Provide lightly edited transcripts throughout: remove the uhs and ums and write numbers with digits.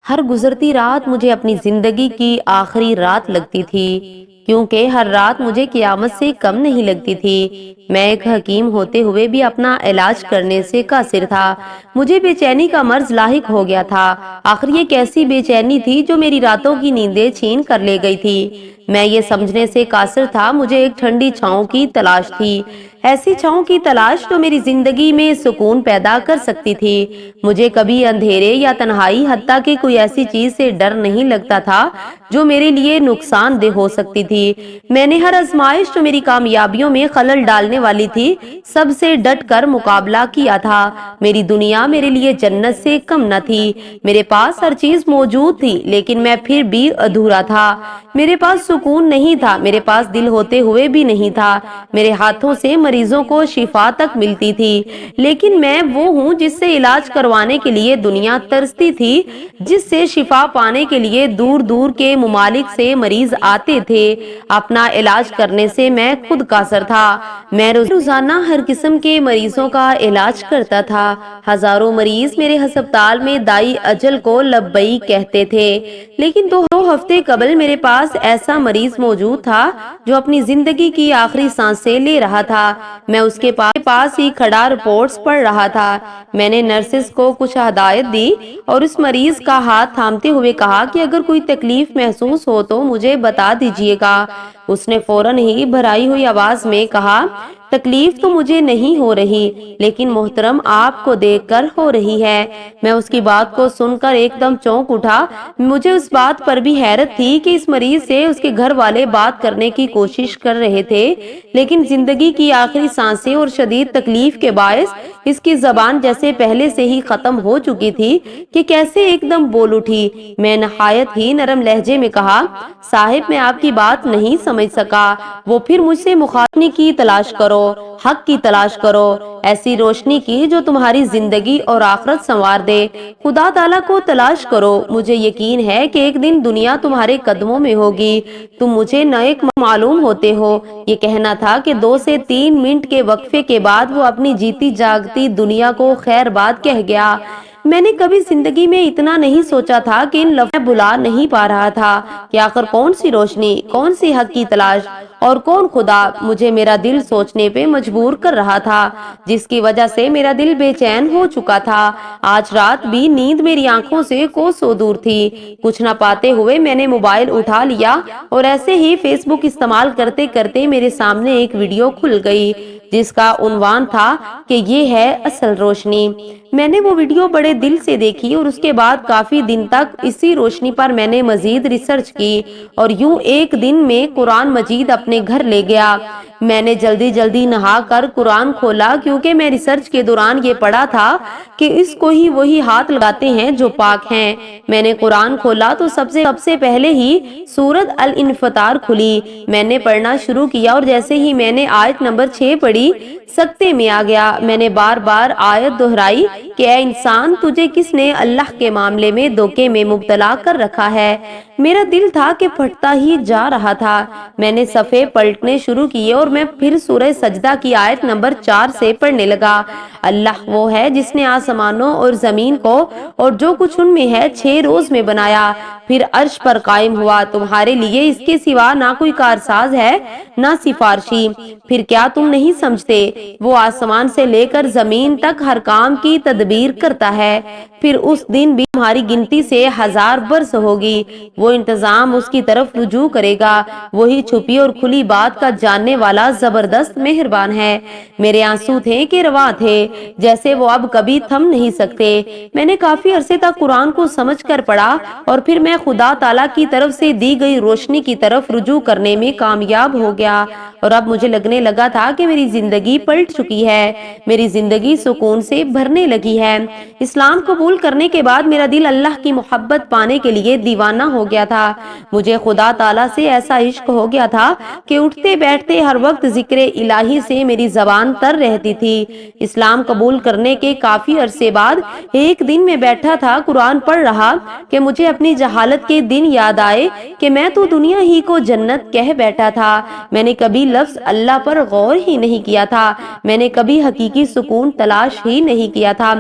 ہر گزرتی رات مجھے اپنی زندگی کی آخری رات لگتی تھی، کیونکہ ہر رات مجھے قیامت سے کم نہیں لگتی تھی۔ میں ایک حکیم ہوتے ہوئے بھی اپنا علاج کرنے سے قاصر تھا۔ مجھے بے چینی کا مرض لاحق ہو گیا تھا۔ آخر یہ کیسی بے چینی تھی جو میری راتوں کی نیندیں چھین کر لے گئی تھی؟ میں یہ سمجھنے سے قاصر تھا مجھے ایک ٹھنڈی چھاؤں کی تلاش تھی، ایسی چھاؤں کی تلاش جو میری زندگی میں سکون پیدا کر سکتی تھی۔ مجھے کبھی اندھیرے یا تنہائی، حتیٰ کہ کوئی ایسی چیز سے ڈر نہیں لگتا تھا جو میرے لیے نقصان دہ ہو سکتی تھی۔ میں نے ہر آزمائش جو میری کامیابیوں میں خلل ڈالنے والی تھی، سب سے ڈٹ کر مقابلہ کیا تھا۔ میری دنیا میرے لیے جنت سے کم نہ تھی۔ میرے پاس ہر چیز موجود تھی، لیکن میں پھر بھی ادھورا تھا۔ میرے پاس سکون نہیں تھا، میرے پاس دل ہوتے ہوئے بھی نہیں تھا۔ میرے ہاتھوں سے مریضوں کو شفا تک ملتی تھی، لیکن میں وہ ہوں جس سے علاج کروانے کے لیے دنیا ترستی تھی، جس سے شفا پانے کے لیے دور دور کے ممالک سے مریض آتے تھے۔ اپنا علاج کرنے سے میں خود قاصر تھا۔ میں روزانہ ہر قسم کے مریضوں کا علاج کرتا تھا۔ ہزاروں مریض میرے ہسپتال میں دائی اجل کو لبیک کہتے تھے، لیکن 2 ہفتے قبل میرے پاس ایسا مریض موجود تھا جو اپنی زندگی کی آخری سانسیں لے رہا تھا۔ میں اس کے پاس ہی کھڑا رپورٹس پڑھ رہا تھا۔ میں نے نرسز کو کچھ ہدایت دی اور اس مریض کا ہاتھ تھامتے ہوئے کہا کہ اگر کوئی تکلیف محسوس ہو تو مجھے بتا دیجیے گا۔ اس نے فوراً ہی بھرائی ہوئی آواز میں کہا، تکلیف تو مجھے نہیں ہو رہی، لیکن محترم آپ کو دیکھ کر ہو رہی ہے۔ میں اس کی بات کو سن کر ایک دم چونک اٹھا۔ مجھے اس بات پر بھی حیرت تھی کہ اس مریض سے اس کے گھر والے بات کرنے کی کوشش کر رہے تھے، لیکن زندگی کی آخری سانسیں اور شدید تکلیف کے باعث اس کی زبان جیسے پہلے سے ہی ختم ہو چکی تھی کہ کیسے ایک دم بول اٹھی۔ میں نہایت ہی نرم لہجے میں کہا، صاحب میں آپ کی بات نہیں سمجھ سکا۔ وہ پھر مجھ سے مخاطبی کی تلاش کرو، حق کی تلاش کرو، ایسی روشنی کی جو تمہاری زندگی اور آخرت سنوار دے۔ خدا تعالیٰ کو تلاش کرو۔ مجھے یقین ہے کہ ایک دن دنیا تمہارے قدموں میں ہوگی۔ تم مجھے نیک معلوم ہوتے ہو۔ یہ کہنا تھا کہ 2 سے 3 منٹ کے وقفے کے بعد وہ اپنی جیتی جاگتی دنیا کو خیر بات کہہ گیا۔ میں نے کبھی زندگی میں اتنا نہیں سوچا تھا کہ ان لفظوں میں بلا نہیں پا رہا تھا کہ آخر کون سی روشنی، کون سی حق کی تلاش اور کون خدا مجھے میرا دل سوچنے پہ مجبور کر رہا تھا، جس کی وجہ سے میرا دل بے چین ہو چکا تھا۔ آج رات بھی نیند میری آنکھوں سے کوسوں دور تھی۔ کچھ نہ پاتے ہوئے میں نے موبائل اٹھا لیا اور ایسے ہی فیس بک استعمال کرتے کرتے میرے سامنے ایک ویڈیو کھل گئی جس کا عنوان تھا کہ یہ ہے اصل روشنی۔ میں نے وہ ویڈیو بڑے دل سے دیکھی اور اس کے بعد کافی دن تک اسی روشنی پر میں نے مزید ریسرچ کی اور یوں ایک دن میں قرآن مجید اپنے گھر لے گیا۔ میں نے جلدی نہا کر قرآن کھولا، کیونکہ میں ریسرچ کے دوران یہ پڑھا تھا کہ اس کو ہی وہی ہاتھ لگاتے ہیں جو پاک ہیں۔ میں نے قرآن کھولا تو سب سے پہلے ہی سورۃ الانفطار کھلی۔ میں نے پڑھنا شروع کیا اور جیسے ہی میں نے آیت نمبر 6 پڑھی، سکتے میں آ گیا۔ میں نے بار بار آیت دہرائی کہ اے انسان، تجھے کس نے اللہ کے معاملے میں دھوکے میں مبتلا کر رکھا ہے؟ میرا دل تھا کہ پھٹتا ہی جا رہا تھا۔ میں نے صفحے پلٹنے شروع کیے اور میں پھر سورہ سجدہ کی آیت نمبر 4 سے پڑھنے لگا۔ اللہ وہ ہے جس نے آسمانوں اور زمین کو اور جو کچھ ان میں ہے 6 روز میں بنایا، پھر عرش پر قائم ہوا۔ تمہارے لیے اس کے سوا نہ کوئی کارساز ہے نہ سفارشی۔ پھر کیا تم نہیں سمجھتے؟ وہ آسمان سے لے کر زمین تک ہر کام کی تدبیر کرتا ہے۔ پھر اس دن بھی تمہاری گنتی سے 1000 برس ہوگی۔ وہ انتظام اس کی طرف رجوع کرے گا۔ وہی چھپی اور کھلی بات کا جاننے والا زبردست مہربان ہے۔ میرے آنسو تھے کہ رواں تھے، جیسے وہ اب کبھی تھم نہیں سکتے۔ میں نے کافی عرصے تک قرآن کو سمجھ کر پڑھا اور پھر میں خدا تعالیٰ کی طرف سے دی گئی روشنی کی طرف رجوع کرنے میں کامیاب ہو گیا، اور اب مجھے لگنے لگا تھا کہ میری زندگی پلٹ چکی ہے، میری زندگی سکون سے بھرنے لگی ہے۔ اسلام قبول کرنے کے بعد میرا دل اللہ کی محبت پانے کے لیے دیوانہ ہو گیا تھا۔ مجھے خدا تعالیٰ سے ایسا عشق ہو گیا تھا کہ اٹھتے بیٹھتے ہر وقت ذکر الہی سے میری زبان تر رہتی تھی۔ اسلام قبول کرنے کے کافی عرصے بعد ایک دن میں بیٹھا تھا، قرآن پڑھ رہا کہ مجھے اپنی جہالت کے دن یاد آئے کہ میں تو دنیا ہی کو جنت کہہ بیٹھا تھا۔ میں نے کبھی لفظ اللہ پر غور ہی نہیں کیا تھا، میں نے کبھی حقیقی سکون تلاش ہی نہیں کیا تھا۔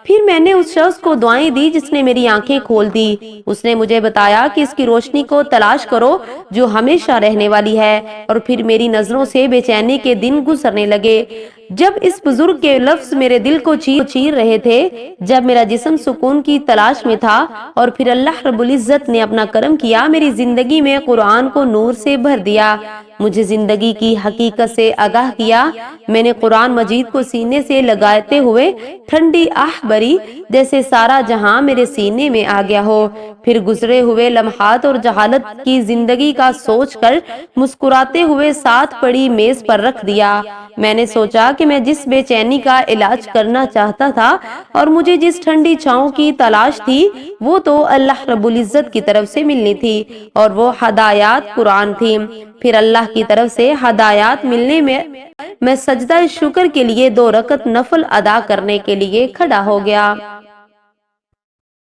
پھر میں نے اس شخص کو دعائیں دی جس نے میری آنکھیں کھول دی۔ اس نے مجھے بتایا کہ اس کی روشنی کو تلاش کرو جو ہمیشہ رہنے والی ہے، اور پھر میری نظروں سے بے چینی کے دن گزرنے لگے۔ جب اس بزرگ کے لفظ میرے دل کو چیر رہے تھے، جب میرا جسم سکون کی تلاش میں تھا، اور پھر اللہ رب العزت نے اپنا کرم کیا، میری زندگی میں قرآن کو نور سے بھر دیا، مجھے زندگی کی حقیقت سے آگاہ کیا۔ میں نے قرآن مجید کو سینے سے لگاتے ہوئے ٹھنڈی آہ بری جیسے سارا جہاں میرے سینے میں آ گیا ہو۔ پھر گزرے ہوئے لمحات اور جہالت کی زندگی کا سوچ کر مسکراتے ہوئے ساتھ پڑی میز پر رکھ دیا۔ میں نے سوچا کہ میں جس بے چینی کا علاج کرنا چاہتا تھا اور مجھے جس ٹھنڈی چھاؤں کی تلاش تھی، وہ تو اللہ رب العزت کی طرف سے ملنی تھی، اور وہ ہدایات قرآن تھی۔ پھر اللہ کی طرف سے ہدایات ملنے میں سجدہ شکر کے لیے 2 رکعت نفل ادا کرنے کے لیے کھڑا ہو گیا۔